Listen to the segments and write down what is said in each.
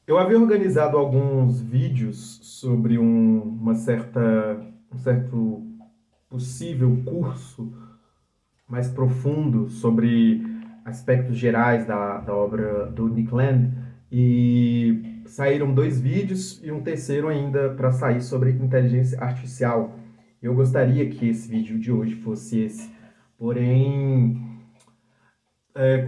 Eu havia organizado alguns vídeos sobre um certo possível curso mais profundo sobre aspectos gerais da obra do Nick Land, e saíram dois vídeos e um terceiro ainda para sair sobre inteligência artificial. Eu gostaria que esse vídeo de hoje fosse esse, porém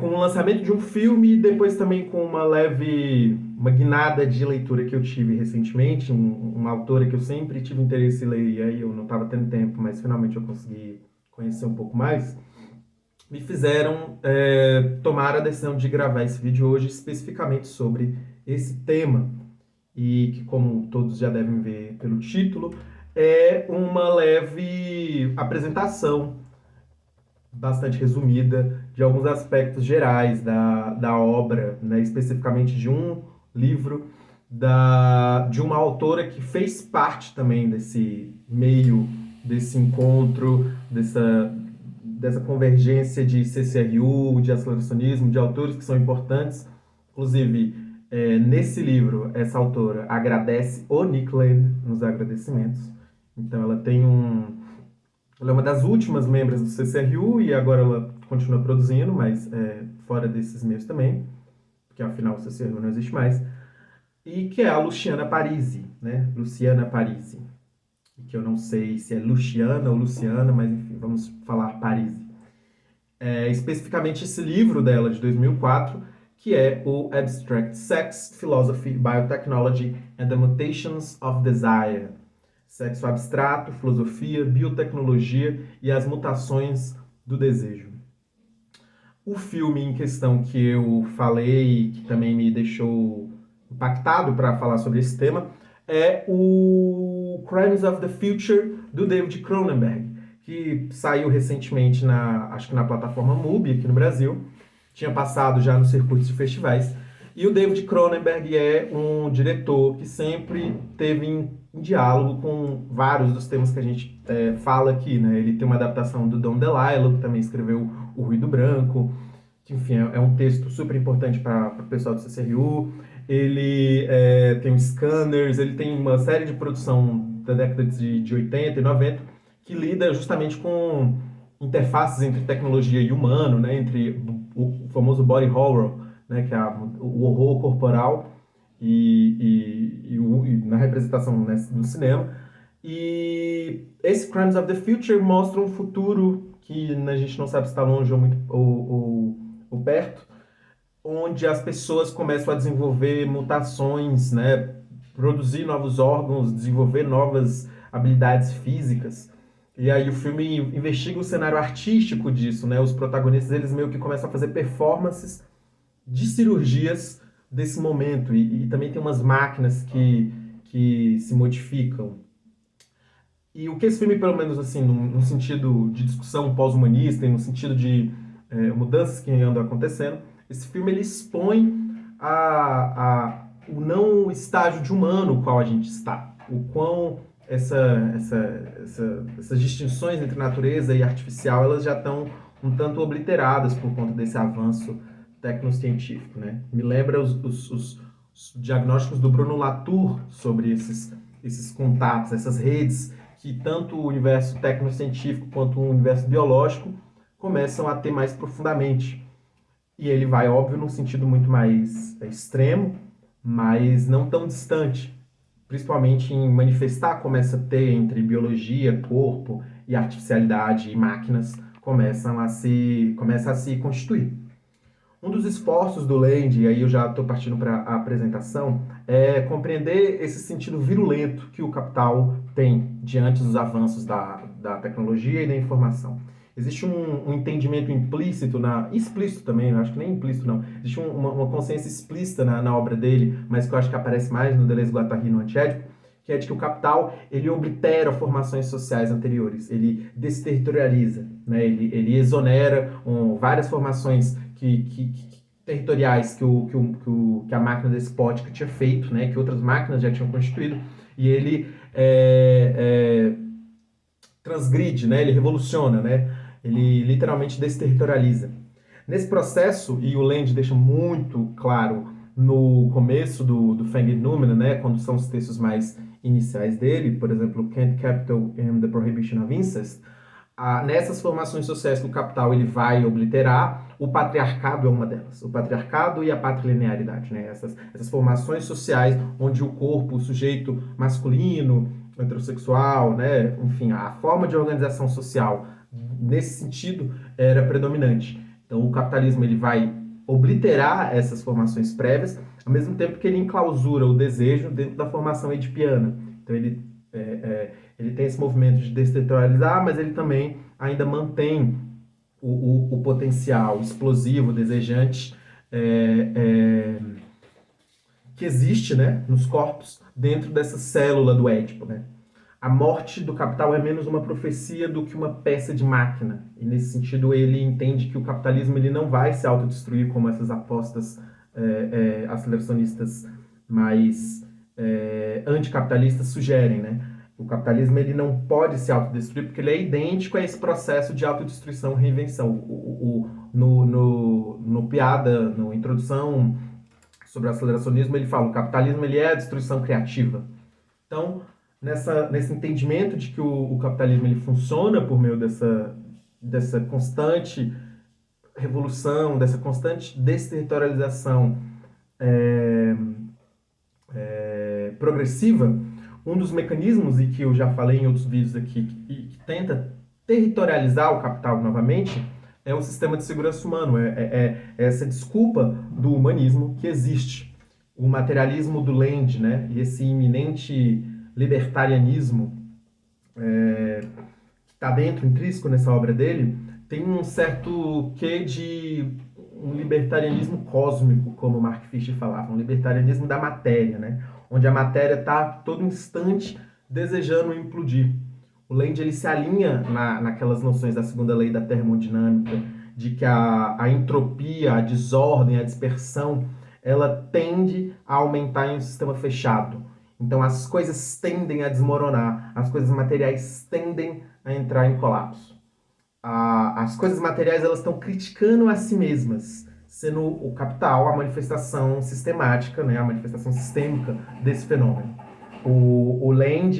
com o lançamento de um filme e depois também com uma guinada de leitura que eu tive recentemente, uma autora que eu sempre tive interesse em ler e aí eu não estava tendo tempo, mas finalmente eu consegui conhecer um pouco mais, me fizeram tomar a decisão de gravar esse vídeo hoje especificamente sobre esse tema e que, como todos já devem ver pelo título, é uma leve apresentação bastante resumida de alguns aspectos gerais da obra, né, especificamente de um livro de uma autora que fez parte também desse meio, desse encontro, dessa convergência de CCRU, de aceleracionismo, de autores que são importantes. Inclusive, nesse livro, essa autora agradece o Nick Land nos agradecimentos. Então, ela é uma das últimas membros do CCRU e agora ela continua produzindo, mas fora desses meios também, porque afinal o CCRU não existe mais. E que é a Luciana Parisi, né? Luciana Parisi. Que eu não sei se é Luciana ou Luciana, mas enfim, vamos falar Parisi. Especificamente esse livro dela, de 2004, que é o Abstract Sex, Philosophy, Biotechnology and the Mutations of Desire. Sexo abstrato, filosofia, biotecnologia e as mutações do desejo. O filme em questão que eu falei, que também me deixou impactado para falar sobre esse tema, é o Crimes of the Future, do David Cronenberg, que saiu recentemente acho que na plataforma MUBI aqui no Brasil, tinha passado já nos circuitos de festivais. E o David Cronenberg é um diretor que sempre teve em diálogo com vários dos temas que a gente fala aqui, né? Ele tem uma adaptação do Don DeLillo, que também escreveu O Ruído Branco, que, enfim, é um texto super importante para o pessoal do CCRU. Ele tem o Scanners, ele tem uma série de produção da década de 80 e 90 que lida justamente com interfaces entre tecnologia e humano, né? Entre o famoso body horror, né? Que é o horror corporal e na representação, né, do cinema. E esse Crimes of the Future mostra um futuro que a gente não sabe se está longe ou, muito, ou perto, onde as pessoas começam a desenvolver mutações, né, produzir novos órgãos, desenvolver novas habilidades físicas. E aí o filme investiga o cenário artístico disso, né? Os protagonistas, eles meio que começam a fazer performances de cirurgias desse momento. E também tem umas máquinas que se modificam. E o que esse filme, pelo menos assim, no sentido de discussão pós-humanista e no sentido de mudanças que andam acontecendo, esse filme ele expõe o não estágio de humano qual a gente está. O quão essas distinções entre natureza e artificial elas já estão um tanto obliteradas por conta desse avanço tecnocientífico, né? Me lembra os diagnósticos do Bruno Latour sobre esses contatos, essas redes que tanto o universo tecnocientífico quanto o universo biológico começam a ter mais profundamente. E ele vai, óbvio, num sentido muito mais extremo, mas não tão distante, principalmente em manifestar como essa teia entre biologia, corpo e artificialidade e máquinas começa a se constituir. Um dos esforços do Land, e aí eu já estou partindo para a apresentação, é compreender esse sentido virulento que o capital tem diante dos avanços da tecnologia e da informação. Existe um entendimento implícito, explícito também, acho que nem implícito não, existe uma consciência explícita na obra dele, mas que eu acho que aparece mais no Deleuze-Guattari, no Antiédipo, que é de que o capital ele oblitera formações sociais anteriores, ele desterritorializa, né? Ele exonera várias formações territoriais que a máquina despótica tinha feito, né? Que outras máquinas já tinham constituído, e ele transgride, né? Ele revoluciona, né? Ele literalmente desterritorializa. Nesse processo, e o Land deixa muito claro no começo do Feng Número, né, quando são os textos mais iniciais dele, por exemplo, Kant Capital and the Prohibition of Incest, nessas formações sociais que o Capital ele vai obliterar, o patriarcado é uma delas. O patriarcado e a patrilinearidade, né? Essas formações sociais onde o corpo, o sujeito masculino, heterossexual, né? Enfim, a forma de organização social nesse sentido era predominante. Então o capitalismo ele vai obliterar essas formações prévias, ao mesmo tempo que ele enclausura o desejo dentro da formação edipiana. Então ele tem esse movimento de desterritorializar, mas ele também ainda mantém o potencial explosivo, desejante, que existe, né, nos corpos dentro dessa célula do Édipo. Né? A morte do capital é menos uma profecia do que uma peça de máquina. E nesse sentido ele entende que o capitalismo ele não vai se autodestruir como essas apostas aceleracionistas mais anticapitalistas sugerem, né? O capitalismo ele não pode se autodestruir porque ele é idêntico a esse processo de autodestruição e reinvenção. No piada, na introdução sobre o aceleracionismo, ele fala que o capitalismo ele é a destruição criativa. Então, nesse entendimento de que o capitalismo ele funciona por meio dessa constante revolução, dessa constante desterritorialização progressiva, um dos mecanismos, e que eu já falei em outros vídeos aqui, que tenta territorializar o capital novamente, é o sistema de segurança humano, essa desculpa do humanismo que existe. O materialismo do Land, né, e esse iminente libertarianismo que está dentro, intrínseco nessa obra dele, tem um certo quê de um libertarianismo cósmico, como Mark Fisher falava, um libertarianismo da matéria, né? Onde a matéria está todo instante desejando implodir. O Land ele se alinha naquelas noções da segunda lei da termodinâmica, de que a entropia, a desordem, a dispersão, ela tende a aumentar em um sistema fechado. Então as coisas tendem a desmoronar, as coisas materiais tendem a entrar em colapso. As coisas materiais elas estão criticando a si mesmas, sendo o capital a manifestação sistemática, né, a manifestação sistêmica desse fenômeno. O Land,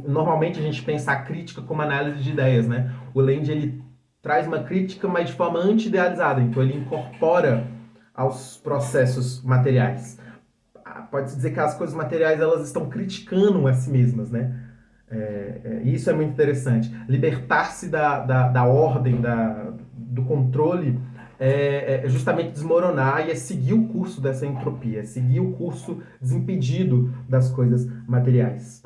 normalmente a gente pensa a crítica como análise de ideias, né? O Land ele traz uma crítica, mas de forma anti-idealizada, então ele incorpora aos processos materiais. Pode-se dizer que as coisas materiais elas estão criticando a si mesmas, né? Isso é muito interessante. Libertar-se da ordem, do controle, é justamente desmoronar e é seguir o curso dessa entropia, é seguir o curso desimpedido das coisas materiais.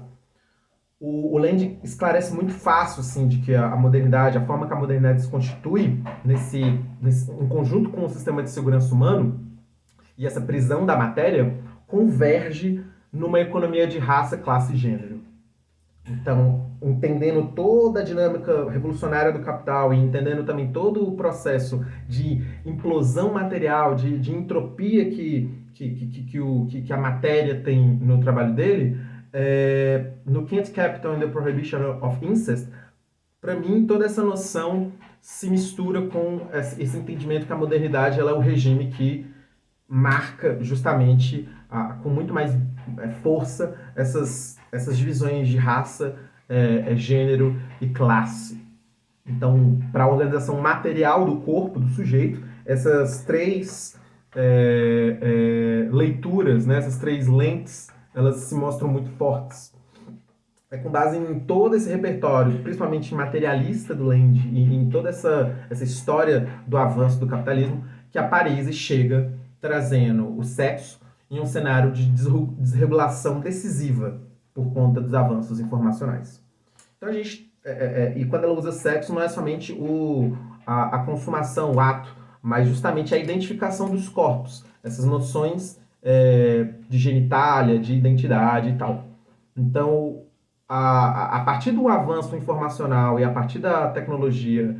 O Land esclarece muito fácil assim, de que a modernidade, a forma que a modernidade se constitui em conjunto com o sistema de segurança humano e essa prisão da matéria converge numa economia de raça, classe e gênero. Então, entendendo toda a dinâmica revolucionária do capital e entendendo também todo o processo de implosão material, de entropia que a matéria tem no trabalho dele, no Kant Capital and the Prohibition of Incest, para mim toda essa noção se mistura com esse entendimento que a modernidade ela é o regime que marca justamente com muito mais força essas divisões de raça, gênero e classe. Então, para a organização material do corpo, do sujeito, essas três leituras, né, essas três lentes, elas se mostram muito fortes. É com base em todo esse repertório, principalmente materialista do Land, e em toda essa história do avanço do capitalismo, que a París chega trazendo o sexo em um cenário de desregulação decisiva por conta dos avanços informacionais. Então a gente, e quando ela usa sexo, não é somente a consumação, o ato, mas justamente a identificação dos corpos, essas noções de genitália, de identidade e tal. Então, a partir do avanço informacional e a partir da tecnologia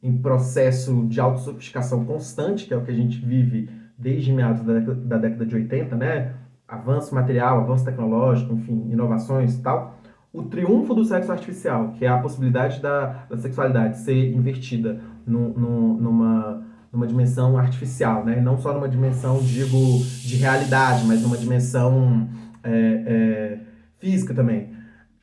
em processo de autossofisticação constante, que é o que a gente vive desde meados da década de 80, né? Avanço material, avanço tecnológico, enfim, inovações e tal, o triunfo do sexo artificial, que é a possibilidade da sexualidade ser invertida numa dimensão artificial, né? Não só numa dimensão, digo, de realidade, mas numa dimensão física também.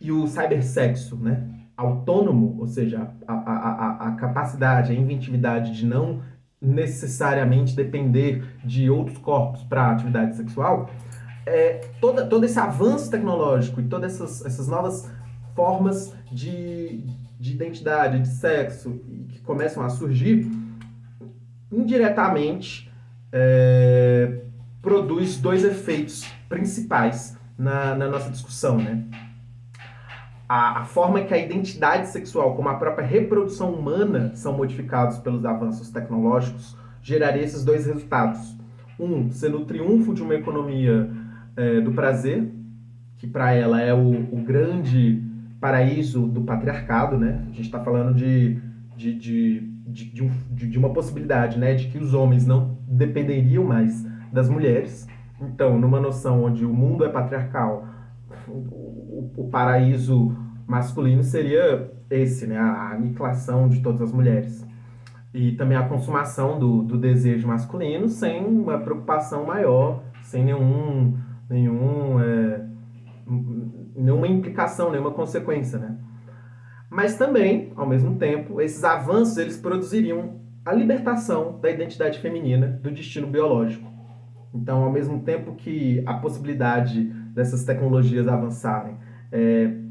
E o cybersexo, né? Autônomo, ou seja, a capacidade, a inventividade de não necessariamente depender de outros corpos para a atividade sexual, todo esse avanço tecnológico e todas essas novas formas de identidade, de sexo, que começam a surgir, indiretamente produz dois efeitos principais na nossa discussão, né? A forma que a identidade sexual, como a própria reprodução humana, são modificados pelos avanços tecnológicos, geraria esses dois resultados. Um, sendo o triunfo de uma economia do prazer, que para ela é o grande paraíso do patriarcado, né? A gente está falando de uma possibilidade, né? De que os homens não dependeriam mais das mulheres. Então, numa noção onde o mundo é patriarcal, o paraíso masculino seria esse, né? A aniquilação de todas as mulheres. E também a consumação do desejo masculino sem uma preocupação maior, sem nenhuma implicação, nenhuma consequência, né? Mas também, ao mesmo tempo, esses avanços eles produziriam a libertação da identidade feminina do destino biológico. Então, ao mesmo tempo que a possibilidade dessas tecnologias avançarem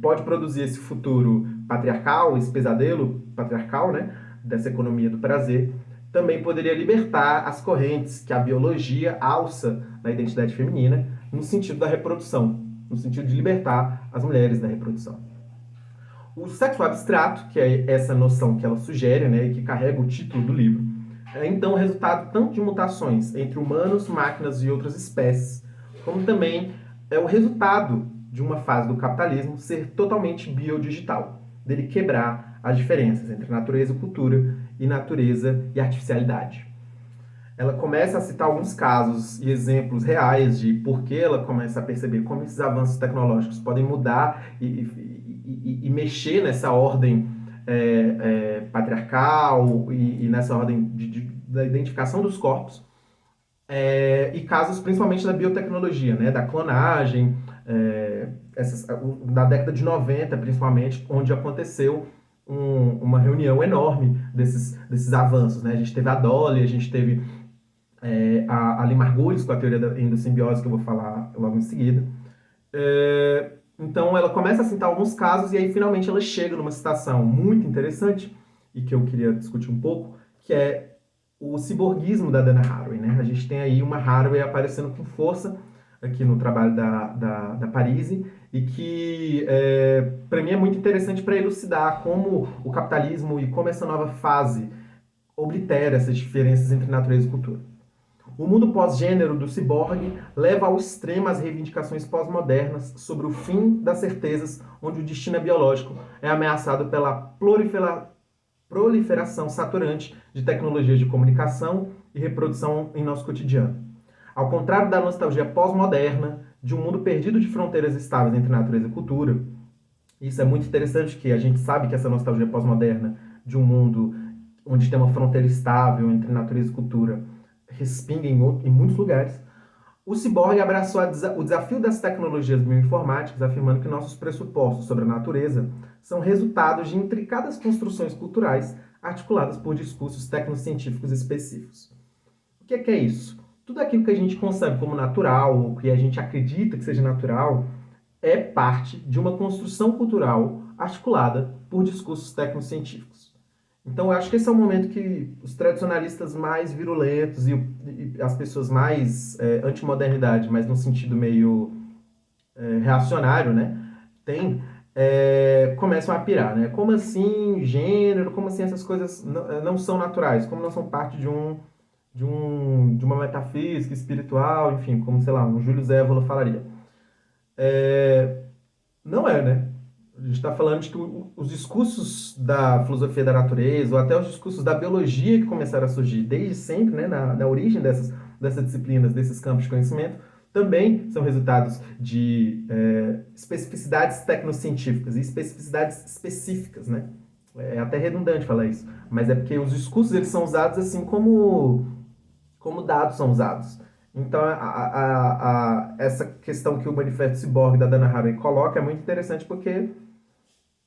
pode produzir esse futuro patriarcal, esse pesadelo patriarcal, né, dessa economia do prazer, também poderia libertar as correntes que a biologia alça na identidade feminina no sentido da reprodução, no sentido de libertar as mulheres da reprodução. O sexo abstrato, que é essa noção que ela sugere, né, e que carrega o título do livro, é então o resultado tanto de mutações entre humanos, máquinas e outras espécies, como também é o resultado de uma fase do capitalismo ser totalmente biodigital, dele quebrar as diferenças entre natureza e cultura e natureza e artificialidade. Ela começa a citar alguns casos e exemplos reais de por que ela começa a perceber como esses avanços tecnológicos podem mudar e mexer nessa ordem patriarcal e nessa ordem da identificação dos corpos, e casos principalmente da biotecnologia, né, da clonagem, da década de 90 principalmente, onde aconteceu uma reunião enorme desses avanços. Né? A gente teve a Dolly, a gente teve a Lee Margulis com a teoria da endossimbiose, que eu vou falar logo em seguida. Então ela começa a citar alguns casos e aí finalmente ela chega numa citação muito interessante e que eu queria discutir um pouco, que é o ciborguismo da Dana Haraway. Né? A gente tem aí uma Haraway aparecendo com força aqui no trabalho da Parisi e que para mim é muito interessante para elucidar como o capitalismo e como essa nova fase oblitera essas diferenças entre natureza e cultura. O mundo pós-gênero do ciborgue leva ao extremo as reivindicações pós-modernas sobre o fim das certezas, onde o destino biológico é ameaçado pela proliferação saturante de tecnologias de comunicação e reprodução em nosso cotidiano. Ao contrário da nostalgia pós-moderna, de um mundo perdido de fronteiras estáveis entre natureza e cultura, isso é muito interessante, que a gente sabe que essa nostalgia pós-moderna de um mundo onde tem uma fronteira estável entre natureza e cultura respinga em muitos lugares, o ciborgue abraçou o desafio das tecnologias bioinformáticas, afirmando que nossos pressupostos sobre a natureza são resultados de intricadas construções culturais articuladas por discursos tecnocientíficos específicos. O que é isso? Tudo aquilo que a gente concebe como natural, ou que a gente acredita que seja natural, é parte de uma construção cultural articulada por discursos tecnocientíficos. Então, eu acho que esse é o momento que os tradicionalistas mais virulentos e as pessoas mais antimodernidade, mas no sentido meio reacionário, né, começam a pirar. Né? Como assim gênero? Como assim essas coisas não são naturais? Como não são parte de uma metafísica espiritual? Enfim, como, sei lá, um Júlio Zévola falaria. Não é, né? A gente está falando de que os discursos da filosofia da natureza, ou até os discursos da biologia que começaram a surgir desde sempre, né, na origem dessas disciplinas, desses campos de conhecimento, também são resultados de especificidades tecnocientíficas e especificidades específicas, né? É até redundante falar isso, mas é porque os discursos eles são usados assim como dados são usados. Então, essa questão que o Manifesto Ciborgue da Dana Haraway coloca é muito interessante porque,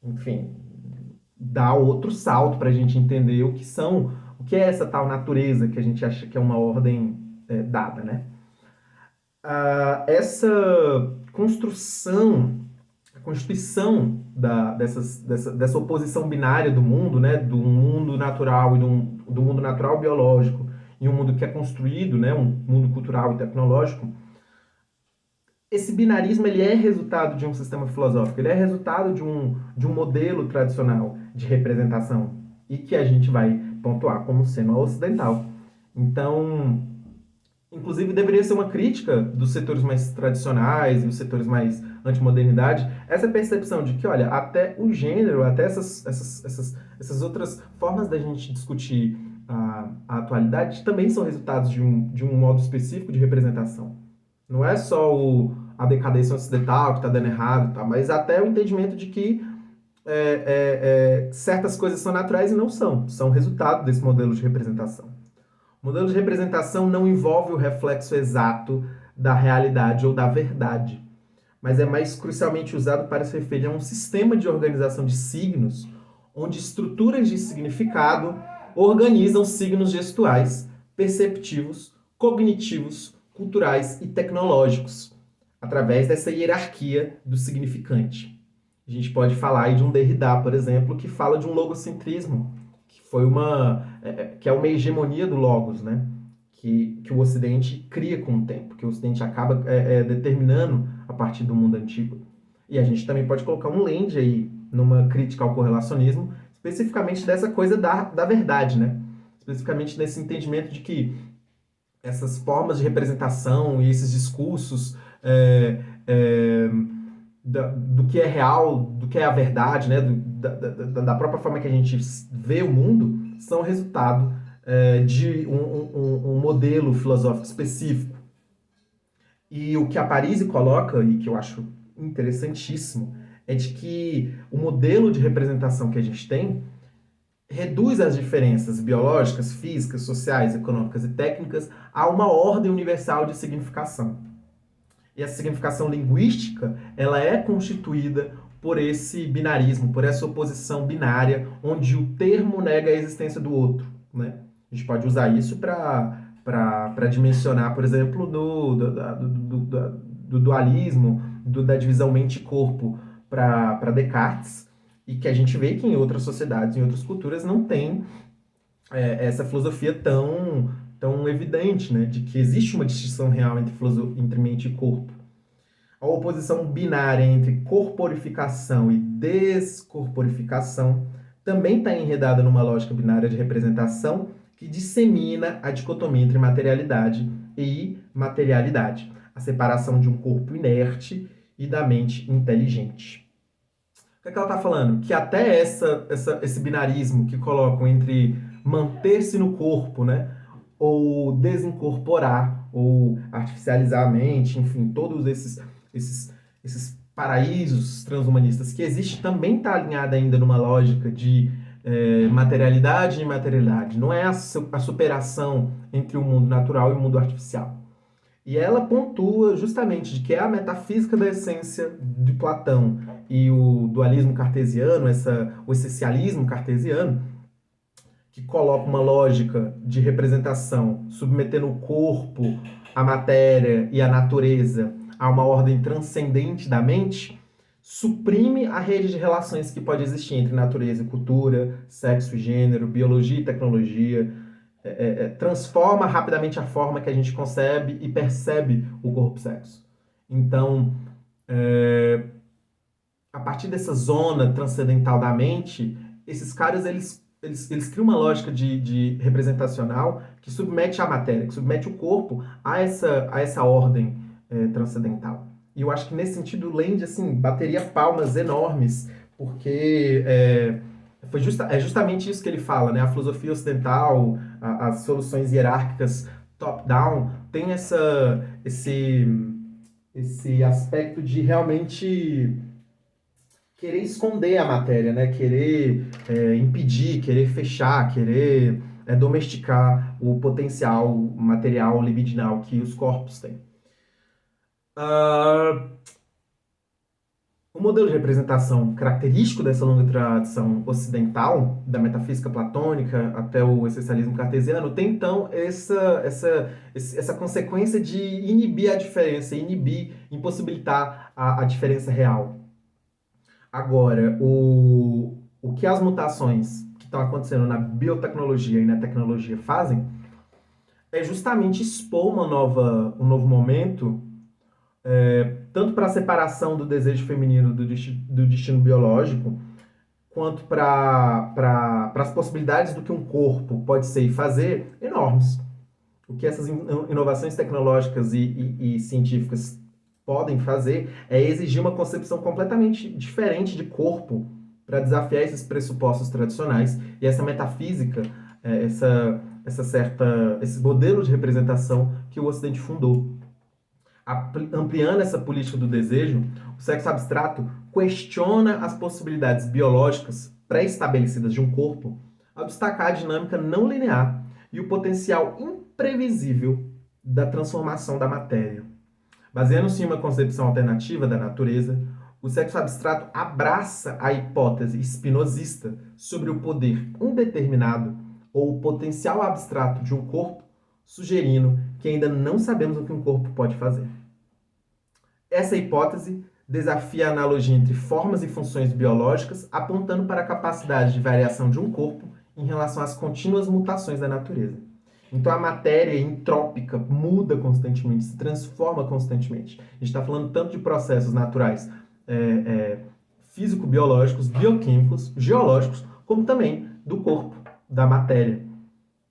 enfim, dá outro salto para a gente entender o que é essa tal natureza que a gente acha que é uma ordem dada, né? Essa construção, a constituição dessa oposição binária do mundo, né, do mundo natural e do mundo natural biológico e um mundo que é construído, né, um mundo cultural e tecnológico, esse binarismo ele é resultado de um sistema filosófico, ele é resultado de um modelo tradicional de representação e que a gente vai pontuar como sendo a ocidental. Então, inclusive, deveria ser uma crítica dos setores mais tradicionais e os setores mais antimodernidade, essa percepção de que, olha, até o gênero, até essas outras formas da gente discutir a atualidade também são resultados de um modo específico de representação. Não é só a decadência ocidental que está dando errado, tá? Mas até o entendimento de que certas coisas são naturais e não são resultado desse modelo de representação. O modelo de representação não envolve o reflexo exato da realidade ou da verdade, mas é mais crucialmente usado para se referir a um sistema de organização de signos, onde estruturas de significado organizam signos gestuais, perceptivos, cognitivos, culturais e tecnológicos, através dessa hierarquia do significante. A gente pode falar aí de um Derrida, por exemplo, que fala de um logocentrismo, que é uma hegemonia do logos, né? Que o Ocidente cria com o tempo, que o Ocidente acaba determinando a partir do mundo antigo. E a gente também pode colocar um Land aí numa crítica ao correlacionismo, especificamente dessa coisa da verdade, né? Especificamente nesse entendimento de que essas formas de representação e esses discursos do que é real, do que é a verdade, né? Da própria forma que a gente vê o mundo, são resultado de um modelo filosófico específico. E o que a Parisi coloca, e que eu acho interessantíssimo, é de que o modelo de representação que a gente tem reduz as diferenças biológicas, físicas, sociais, econômicas e técnicas a uma ordem universal de significação. E essa significação linguística, ela é constituída por esse binarismo, por essa oposição binária, onde o termo nega a existência do outro, né? A gente pode usar isso para dimensionar, por exemplo, do dualismo, da divisão mente-corpo para Descartes, e que a gente vê que em outras sociedades, em outras culturas, não tem essa filosofia tão evidente, né, de que existe uma distinção real entre mente e corpo. A oposição binária entre corporificação e descorporificação também está enredada numa lógica binária de representação que dissemina a dicotomia entre materialidade e imaterialidade, a separação de um corpo inerte e da mente inteligente. O que é que ela está falando? Que até esse binarismo que colocam entre manter-se no corpo, né, ou desincorporar, ou artificializar a mente, enfim, todos esses paraísos transhumanistas que existe, também está alinhada ainda numa lógica de materialidade e imaterialidade. Não é a superação entre o mundo natural e o mundo artificial. E ela pontua justamente de que é a metafísica da essência de Platão e o dualismo cartesiano, o essencialismo cartesiano, que coloca uma lógica de representação submetendo o corpo, a matéria e a natureza a uma ordem transcendente da mente, suprime a rede de relações que pode existir entre natureza e cultura, sexo e gênero, biologia e tecnologia, transforma rapidamente a forma que a gente concebe e percebe o corpo-sexo. Então, a partir dessa zona transcendental da mente, esses caras eles criam uma lógica de representacional que submete a matéria, que submete o corpo a essa ordem transcendental. E eu acho que nesse sentido o Land assim, bateria palmas enormes, porque é justamente isso que ele fala, né? A filosofia ocidental, as soluções hierárquicas top-down, tem esse aspecto de realmente querer esconder a matéria, né? Querer impedir, querer fechar, querer domesticar o potencial material libidinal que os corpos têm. Uh, o modelo de representação característico dessa longa tradição ocidental, da metafísica platônica até o essencialismo cartesiano, tem então essa consequência de inibir a diferença, inibir, impossibilitar a diferença real. Agora, o que as mutações que estão acontecendo na biotecnologia e na tecnologia fazem é justamente expor um novo momento, tanto para a separação do desejo feminino do destino biológico, quanto para as possibilidades do que um corpo pode ser e fazer, enormes. O que essas inovações tecnológicas e científicas podem fazer é exigir uma concepção completamente diferente de corpo para desafiar esses pressupostos tradicionais e essa metafísica, esse modelo de representação que o Ocidente fundou. Ampliando essa política do desejo, o sexo abstrato questiona as possibilidades biológicas pré-estabelecidas de um corpo ao destacar a dinâmica não linear e o potencial imprevisível da transformação da matéria. Baseando-se em uma concepção alternativa da natureza, o sexo abstrato abraça a hipótese spinozista sobre o poder indeterminado ou o potencial abstrato de um corpo, sugerindo que ainda não sabemos o que um corpo pode fazer. Essa hipótese desafia a analogia entre formas e funções biológicas, apontando para a capacidade de variação de um corpo em relação às contínuas mutações da natureza. Então a matéria entrópica muda constantemente, se transforma constantemente. A gente está falando tanto de processos naturais físico-biológicos, bioquímicos, geológicos, como também do corpo, da matéria.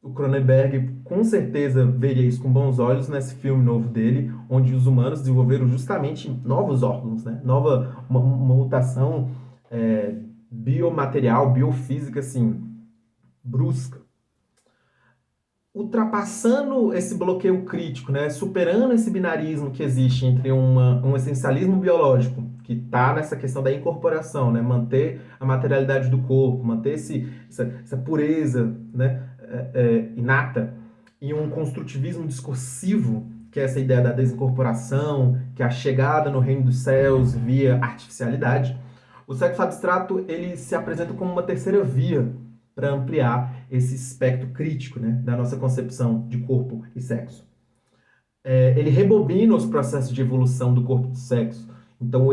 O Cronenberg com certeza veria isso com bons olhos nesse filme novo dele, onde os humanos desenvolveram justamente novos órgãos, né? Uma mutação biomaterial, biofísica, assim, brusca. Ultrapassando esse bloqueio crítico, né? Superando esse binarismo que existe entre um essencialismo biológico, que está nessa questão da incorporação, né? Manter a materialidade do corpo, manter essa pureza, né? Inata, e um construtivismo discursivo, que é essa ideia da desincorporação, que é a chegada no reino dos céus via artificialidade. O sexo abstrato ele se apresenta como uma terceira via para ampliar esse espectro crítico, né, da nossa concepção de corpo e sexo. Ele rebobina os processos de evolução do corpo e do sexo. Então,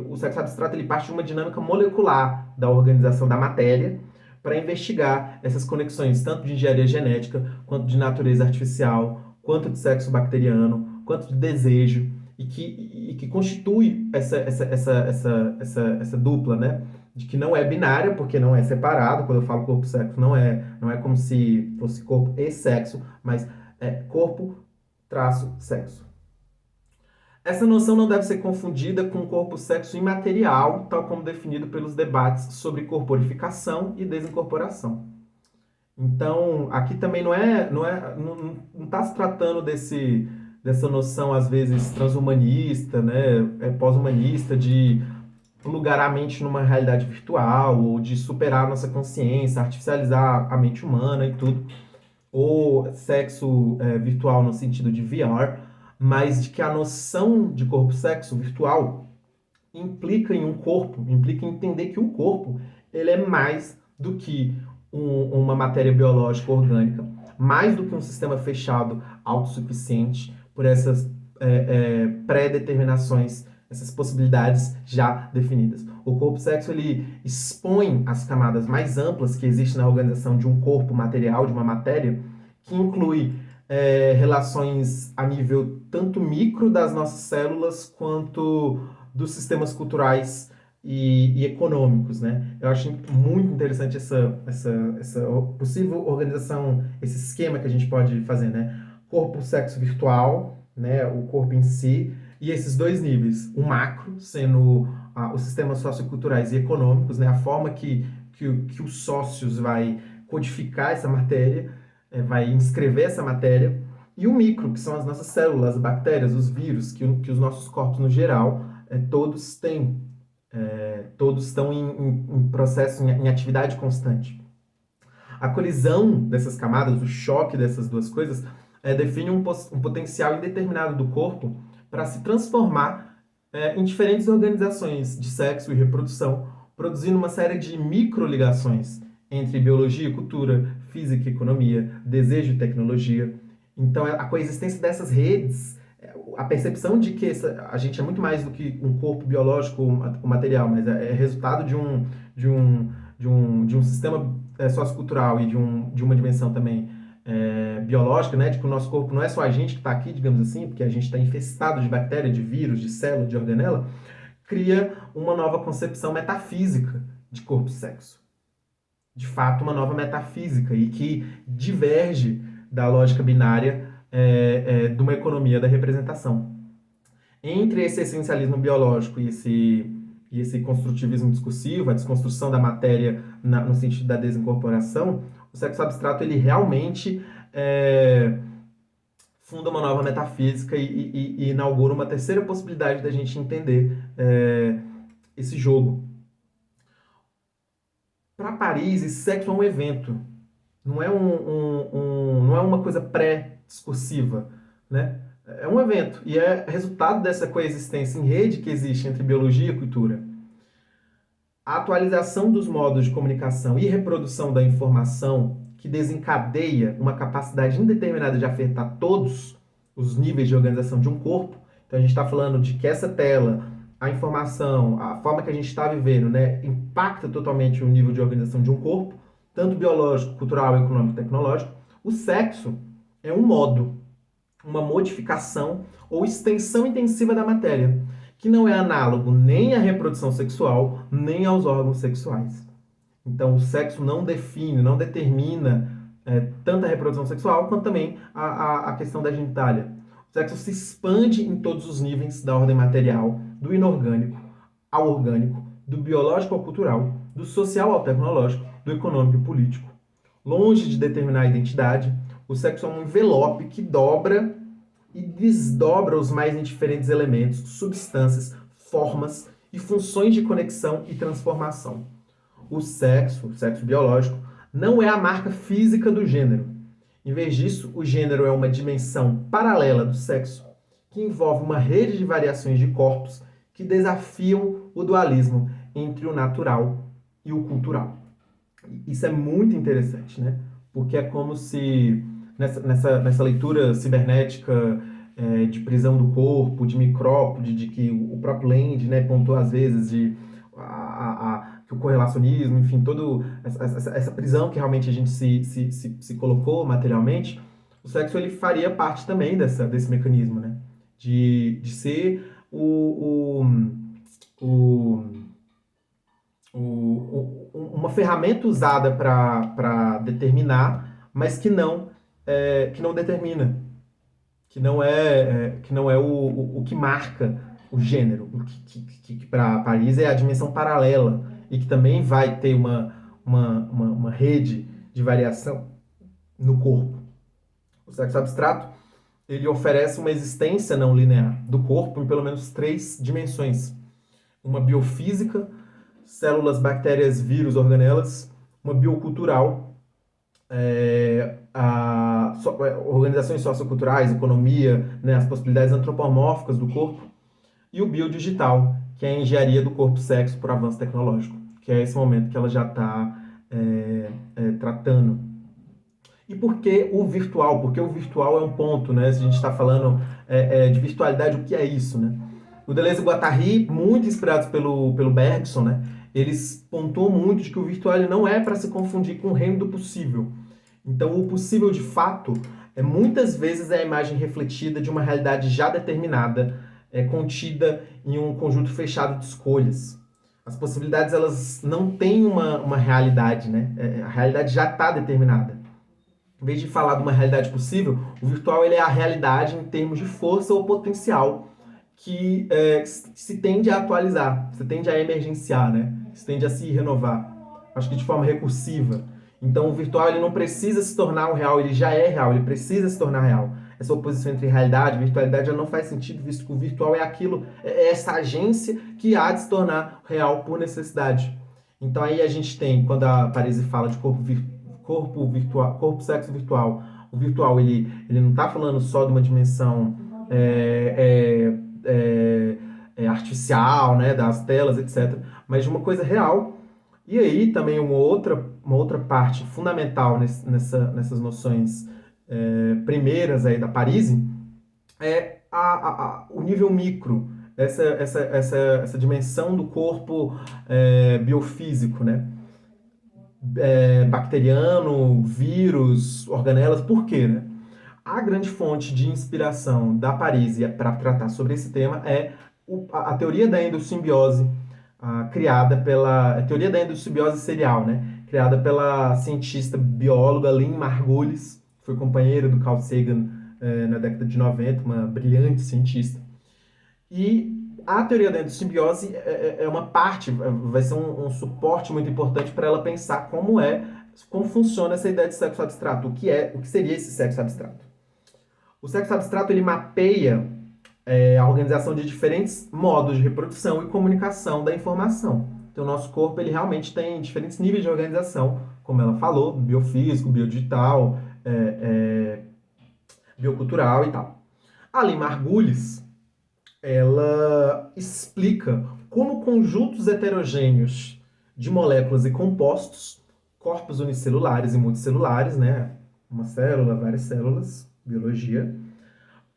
o sexo abstrato ele parte de uma dinâmica molecular da organização da matéria para investigar essas conexões, tanto de engenharia genética, quanto de natureza artificial, quanto de sexo bacteriano, quanto de desejo, e que constitui essa dupla, né? De que não é binária, porque não é separado. Quando eu falo corpo e sexo, não é como se fosse corpo e sexo, mas é corpo, sexo. Essa noção não deve ser confundida com o corpo-sexo imaterial, tal como definido pelos debates sobre corporificação e desincorporação. Então, aqui também não está se tratando dessa noção, às vezes, transhumanista, né, pós-humanista, de plugar a mente numa realidade virtual, ou de superar a nossa consciência, artificializar a mente humana e tudo, ou sexo virtual no sentido de VR, mas de que a noção de corpo-sexo virtual implica em um corpo, implica em entender que o corpo ele é mais do que uma matéria biológica orgânica, mais do que um sistema fechado autossuficiente por essas pré-determinações, essas possibilidades já definidas. O corpo-sexo ele expõe as camadas mais amplas que existem na organização de um corpo material, de uma matéria, que inclui relações a nível tanto micro das nossas células quanto dos sistemas culturais e econômicos, né? Eu acho muito interessante essa possível organização, esse esquema que a gente pode fazer, né? Corpo, sexo virtual, né? O corpo em si, e esses dois níveis, o macro sendo os sistemas socioculturais e econômicos, né? A forma que os sócios vai codificar essa matéria, vai inscrever essa matéria, e o micro, que são as nossas células, as bactérias, os vírus, que os nossos corpos no geral todos têm Todos estão em processo, em atividade constante. A colisão dessas camadas, o choque dessas duas coisas, define um potencial indeterminado do corpo para se transformar em diferentes organizações de sexo e reprodução, produzindo uma série de microligações entre biologia e cultura, física e economia, desejo e tecnologia. Então, a coexistência dessas redes, a percepção de que a gente é muito mais do que um corpo biológico ou material, mas é resultado de um sistema sociocultural e de uma dimensão também biológica, né, de que o nosso corpo não é só a gente que está aqui, digamos assim, porque a gente está infestado de bactéria, de vírus, de célula, de organela, cria uma nova concepção metafísica de corpo e sexo. De fato, uma nova metafísica e que diverge da lógica binária de uma economia da representação. Entre esse essencialismo biológico e esse construtivismo discursivo, a desconstrução da matéria no sentido da desincorporação, o sexo abstrato ele realmente funda uma nova metafísica e inaugura uma terceira possibilidade da gente entender esse jogo. Para Paris, esse sexo é um evento, não é, não é uma coisa pré-discursiva, né? É um evento e é resultado dessa coexistência em rede que existe entre biologia e cultura. A atualização dos modos de comunicação e reprodução da informação que desencadeia uma capacidade indeterminada de afetar todos os níveis de organização de um corpo. Então a gente está falando de que essa tela, a informação, a forma que a gente está vivendo, né, impacta totalmente o nível de organização de um corpo, tanto biológico, cultural, econômico e tecnológico. O sexo é um modo, uma modificação ou extensão intensiva da matéria, que não é análogo nem à reprodução sexual, nem aos órgãos sexuais. Então, o sexo não define, não determina tanto a reprodução sexual, quanto também a questão da genitália. O sexo se expande em todos os níveis da ordem material, do inorgânico ao orgânico, do biológico ao cultural, do social ao tecnológico, do econômico e político. Longe de determinar a identidade, o sexo é um envelope que dobra e desdobra os mais indiferentes elementos, substâncias, formas e funções de conexão e transformação. O sexo biológico, não é a marca física do gênero. Em vez disso, o gênero é uma dimensão paralela do sexo, que envolve uma rede de variações de corpos que desafiam o dualismo entre o natural e o cultural. Isso é muito interessante, né? Porque é como se nessa leitura cibernética de prisão do corpo, de micrópode, de que o próprio Land, né, pontuou às vezes que o correlacionismo, enfim, toda essa prisão que realmente a gente se colocou materialmente, o sexo ele faria parte também desse mecanismo, né? De ser uma ferramenta usada para determinar, mas que não determina, que não é o que marca o gênero, que para Paris é a dimensão paralela e que também vai ter uma rede de variação no corpo. O sexo abstrato ele oferece uma existência não linear do corpo em pelo menos 3 dimensões. Uma biofísica, células, bactérias, vírus, organelas, uma biocultural, organizações socioculturais, economia, né, as possibilidades antropomórficas do corpo, e o biodigital, que é a engenharia do corpo-sexo por avanço tecnológico, que é esse momento que ela já está tratando. E por que o virtual? Porque o virtual é um ponto, né? Se a gente está falando de virtualidade, o que é isso, né? O Deleuze e o Guattari, muito inspirados pelo Bergson, né? Eles pontuam muito de que o virtual não é para se confundir com o reino do possível. Então, o possível, de fato, muitas vezes é a imagem refletida de uma realidade já determinada, contida em um conjunto fechado de escolhas. As possibilidades, elas não têm uma realidade, né? A realidade já está determinada. Em vez de falar de uma realidade possível, o virtual ele é a realidade em termos de força ou potencial que se tende a atualizar, se tende a emergenciar, né? Se tende a se renovar. Acho que de forma recursiva. Então o virtual ele não precisa se tornar o real, ele já é real, ele precisa se tornar real. Essa oposição entre realidade e virtualidade já não faz sentido, visto que o virtual é aquilo, é essa agência que há de se tornar real por necessidade. Então aí a gente tem, quando a Parisi fala de corpo virtual, corpo sexo virtual, o virtual ele não está falando só de uma dimensão artificial, né, das telas, etc., mas de uma coisa real. E aí também uma outra parte fundamental nessas noções primeiras aí da Parisi é o nível micro, essa dimensão do corpo biofísico, né? Bacteriano, vírus, organelas, por quê, né? A grande fonte de inspiração da Parisi para tratar sobre esse tema é a teoria da endossimbiose, criada pela a teoria da endossimbiose serial, né? Criada pela cientista bióloga Lynn Margulis, que foi companheira do Carl Sagan na década de 90, uma brilhante cientista. E a teoria da endossimbiose é uma parte, vai ser um suporte muito importante para ela pensar como funciona essa ideia de sexo abstrato, o que seria esse sexo abstrato. O sexo abstrato ele mapeia a organização de diferentes modos de reprodução e comunicação da informação. Então, o nosso corpo ele realmente tem diferentes níveis de organização, como ela falou, biofísico, biodigital, biocultural e tal. A Lynn Margulis, ela explica como conjuntos heterogêneos de moléculas e compostos, corpos unicelulares e multicelulares, né? Uma célula, várias células, biologia,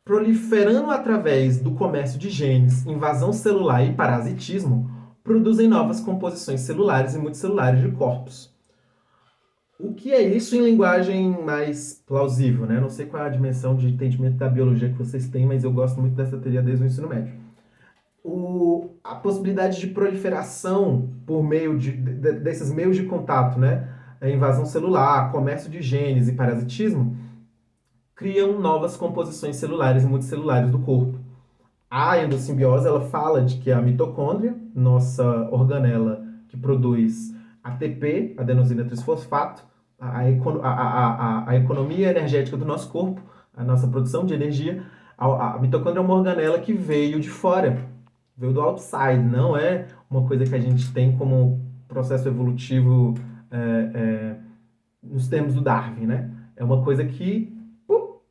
proliferando através do comércio de genes, invasão celular e parasitismo, produzem novas composições celulares e multicelulares de corpos. O que é isso em linguagem mais plausível, né? Não sei qual é a dimensão de entendimento da biologia que vocês têm, mas eu gosto muito dessa teoria desde o ensino médio. A possibilidade de proliferação por meio desses meios de contato, né? A invasão celular, comércio de genes e parasitismo, criam novas composições celulares e multicelulares do corpo. A endossimbiose ela fala de que a mitocôndria, nossa organela que produz ATP, adenosina trisfosfato, a economia energética do nosso corpo, a nossa produção de energia, a mitocôndria é uma organela que veio de fora, veio do outside, não é uma coisa que a gente tem como processo evolutivo nos termos do Darwin, né? É uma coisa que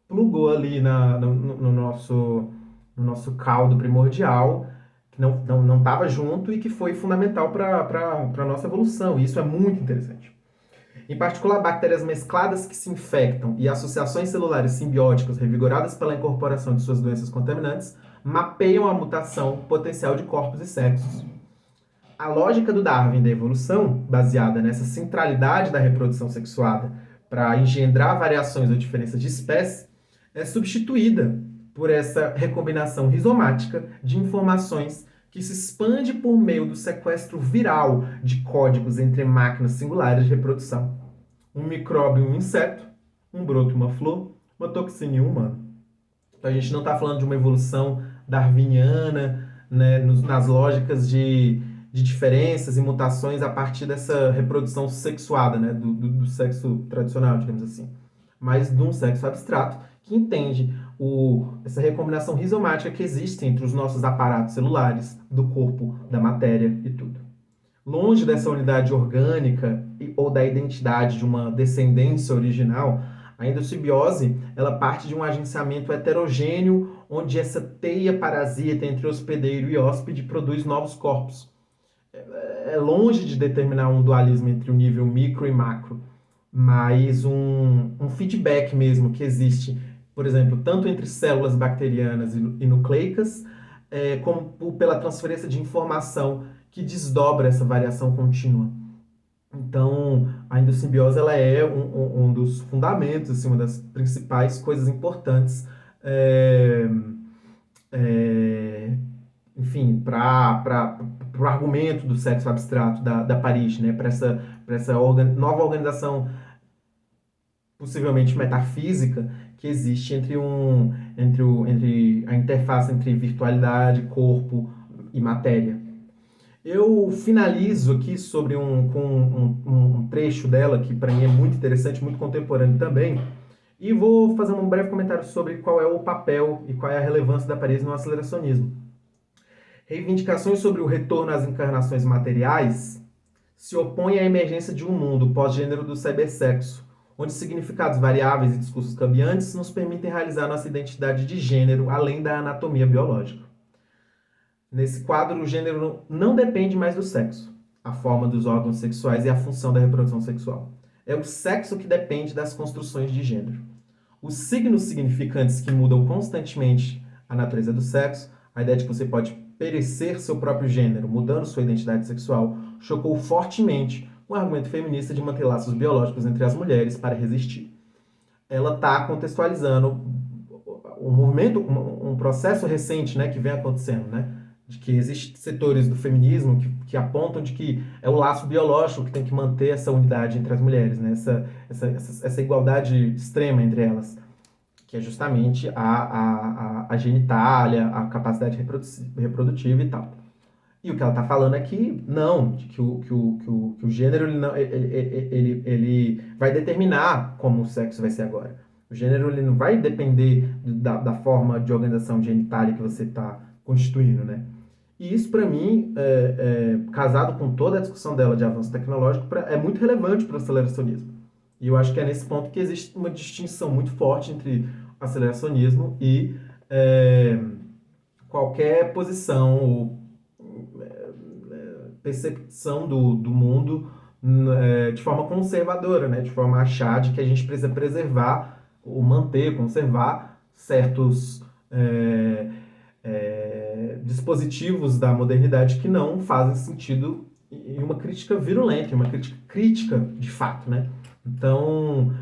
plugou ali no nosso caldo primordial, que não estava junto e que foi fundamental para a nossa evolução. E isso é muito interessante. Em particular, bactérias mescladas que se infectam e associações celulares simbióticas revigoradas pela incorporação de suas doenças contaminantes mapeiam a mutação potencial de corpos e sexos. A lógica do Darwin da evolução, baseada nessa centralidade da reprodução sexuada para engendrar variações ou diferenças de espécie, é substituída por essa recombinação rizomática de informações que se expande por meio do sequestro viral de códigos entre máquinas singulares de reprodução. Um micróbio e um inseto, um broto e uma flor, uma toxina e um humano. Então a gente não está falando de uma evolução darwiniana, né, nas lógicas de diferenças e mutações a partir dessa reprodução sexuada, né, do sexo tradicional, digamos assim, mas de um sexo abstrato que entende essa recombinação rizomática que existe entre os nossos aparatos celulares, do corpo, da matéria e tudo. Longe dessa unidade orgânica ou da identidade de uma descendência original, a endossimbiose ela parte de um agenciamento heterogêneo, onde essa teia parasita entre hospedeiro e hóspede produz novos corpos. É longe de determinar um dualismo entre o nível micro e macro, mas um feedback mesmo que existe, por exemplo, tanto entre células bacterianas e nucleicas, como pela transferência de informação que desdobra essa variação contínua. Então, a endossimbiose ela é um dos fundamentos, assim, uma das principais coisas importantes, enfim, para o argumento do sexo abstrato da Paris, né? Para essa nova organização, possivelmente metafísica, que existe entre a interface entre virtualidade, corpo e matéria. Eu finalizo aqui sobre um trecho dela que para mim é muito interessante, muito contemporâneo também, e vou fazer um breve comentário sobre qual é o papel e qual é a relevância da Paris no aceleracionismo. Reivindicações sobre o retorno às encarnações materiais se opõem à emergência de um mundo pós-gênero do cybersexo, onde significados variáveis e discursos cambiantes nos permitem realizar nossa identidade de gênero além da anatomia biológica. Nesse quadro, o gênero não depende mais do sexo, a forma dos órgãos sexuais e a função da reprodução sexual. É o sexo que depende das construções de gênero. Os signos significantes que mudam constantemente a natureza do sexo, a ideia de que você pode perecer seu próprio gênero, mudando sua identidade sexual, chocou fortemente o argumento feminista de manter laços biológicos entre as mulheres para resistir. Ela está contextualizando um movimento, um processo recente, né, que vem acontecendo, né, de que existem setores do feminismo que apontam de que é o laço biológico que tem que manter essa unidade entre as mulheres, né, essa igualdade extrema entre elas, que é justamente a genitália, a capacidade reprodutiva e tal. E o que ela está falando aqui, não, de que o gênero ele, não, ele vai determinar como o sexo vai ser agora. O gênero ele não vai depender da forma de organização genitália que você está constituindo, né? E isso, para mim, casado com toda a discussão dela de avanço tecnológico, é muito relevante para o aceleracionismo. E eu acho que é nesse ponto que existe uma distinção muito forte entre aceleracionismo e qualquer posição ou percepção do mundo de forma conservadora, né? De forma a achar de que a gente precisa preservar ou manter, conservar certos dispositivos da modernidade que não fazem sentido em uma crítica virulenta, em uma crítica de fato, né? Então,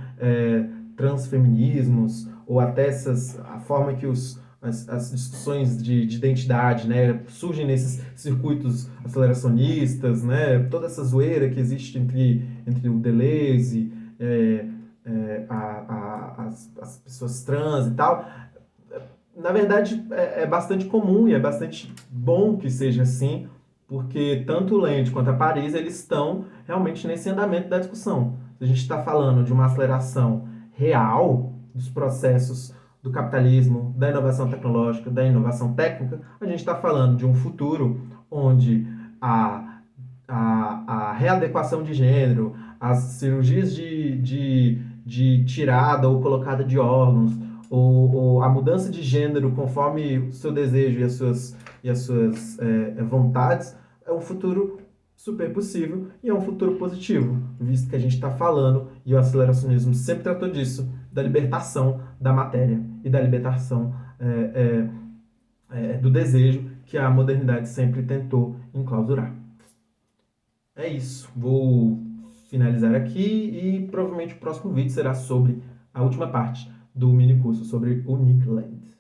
transfeminismos ou até a forma que as discussões de identidade, né, surgem nesses circuitos aceleracionistas, né, toda essa zoeira que existe entre o Deleuze, as pessoas trans e tal, na verdade é bastante comum e é bastante bom que seja assim, porque tanto o Land quanto a Paris eles estão realmente nesse andamento da discussão. Se a gente está falando de uma aceleração real dos processos do capitalismo, da inovação tecnológica, da inovação técnica, a gente está falando de um futuro onde a readequação de gênero, as cirurgias de tirada ou colocada de órgãos, ou a mudança de gênero conforme o seu desejo e as suas vontades, é um futuro super possível e é um futuro positivo, visto que a gente está falando, e o aceleracionismo sempre tratou disso, da libertação da matéria e da libertação do desejo que a modernidade sempre tentou enclausurar. É isso, vou finalizar aqui e provavelmente o próximo vídeo será sobre a última parte do mini curso sobre o Nick Land.